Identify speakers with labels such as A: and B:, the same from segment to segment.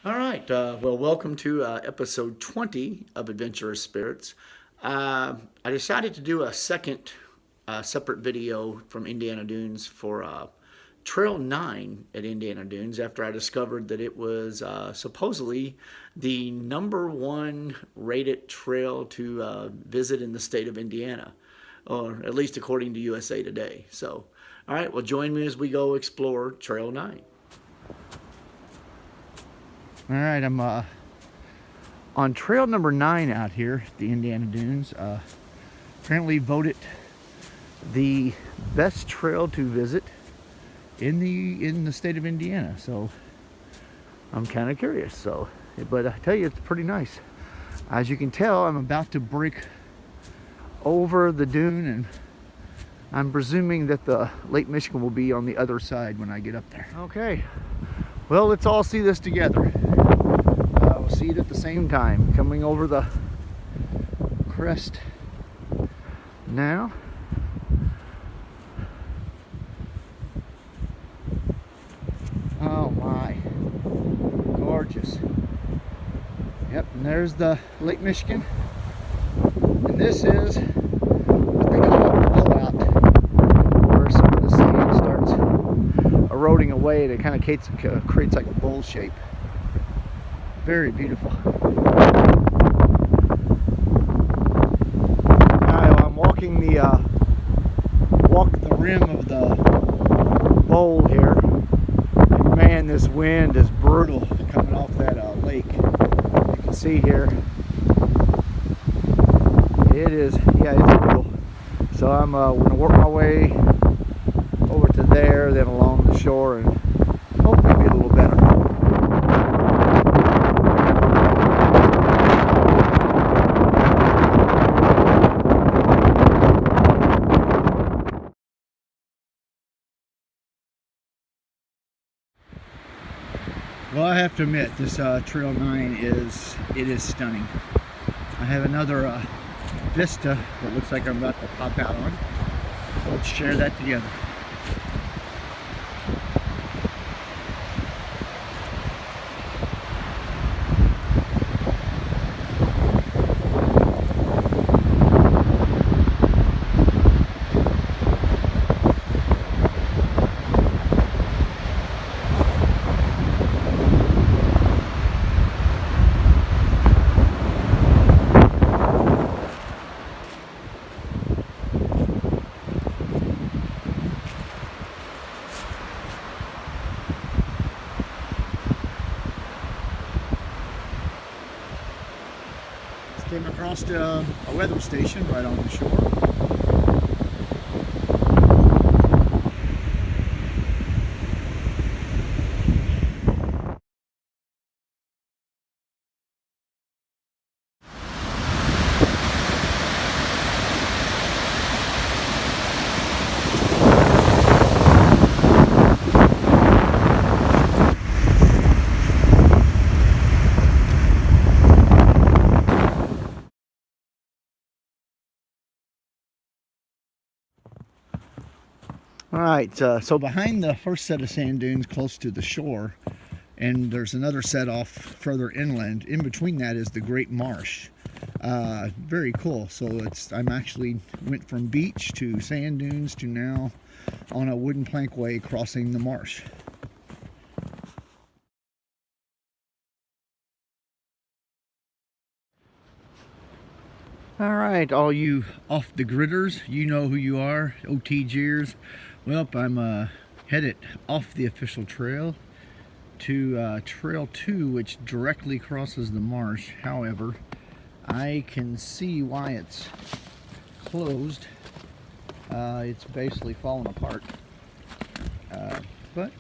A: All right. Well, welcome to episode 20 of Adventurous Spirits. I decided to do a second separate video from Indiana Dunes for Trail 9 at Indiana Dunes after I discovered that it was supposedly the #1 rated trail to visit in the state of Indiana, or at least according to USA Today. So, all right, well, join me as we go explore Trail 9. All right, I'm on trail number 9 out here at the Indiana Dunes. Apparently voted the best trail to visit in the state of Indiana. So I'm kind of curious. But I tell you, it's pretty nice. As you can tell, I'm about to break over the dune, and I'm presuming that the Lake Michigan will be on the other side when I get up there. Okay, well, let's all see this together. We'll see it at the same time, coming over the crest now. Oh my, gorgeous. Yep, and there's the Lake Michigan. And this is what they call a blowout, where some of the sand starts eroding away and it kind of creates like a bowl shape. Very beautiful. Now I'm walking the rim of the bowl here. And man, this wind is brutal coming off that lake. You can see here. It is, yeah, it's brutal. So I'm going to work my way over to there, then along the shore, and hopefully be a little better. Well, I have to admit, this Trail 9 is stunning. I have another vista that looks like I'm about to pop out on. So let's share that together. Came across a weather station right on the shore. All right, so behind the first set of sand dunes close to the shore, and there's another set off further inland. In between that is the Great Marsh. Very cool. So I'm actually went from beach to sand dunes to now on a wooden plankway crossing the marsh. All right, all you off the gridders, you know who you are, OTGers. Well, I'm headed off the official trail to Trail 2, which directly crosses the marsh. However, I can see why it's closed. It's basically fallen apart. But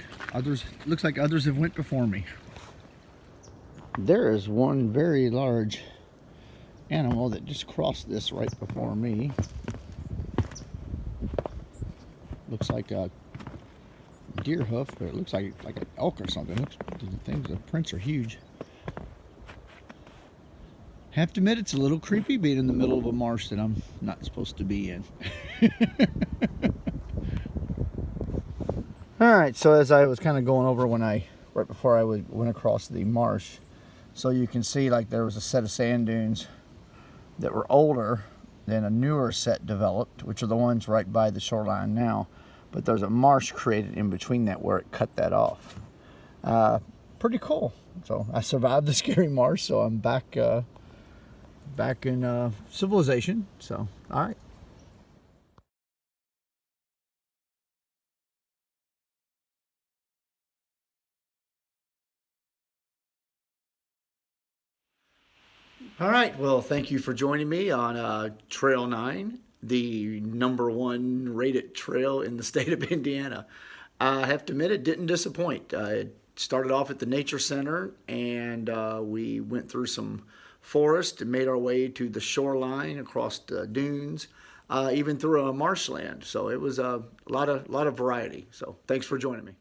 A: looks like others have went before me. There is one very large animal that just crossed this right before me. Looks like a deer hoof, but it looks like an elk or something. The prints are huge. Have to admit, it's a little creepy being in the middle of a marsh that I'm not supposed to be in. All right, so as I was kind of going over when I right before I went across the marsh. So you can see like there was a set of sand dunes that were older, then a newer set developed, which are the ones right by the shoreline now. But there's a marsh created in between that where it cut that off. Pretty cool. So I survived the scary marsh, so I'm back in civilization. So, all right. All right. Well, thank you for joining me on Trail 9, the #1 rated trail in the state of Indiana. I have to admit, it didn't disappoint. It started off at the Nature Center, and we went through some forest and made our way to the shoreline across the dunes, even through a marshland. So it was a lot of variety. So thanks for joining me.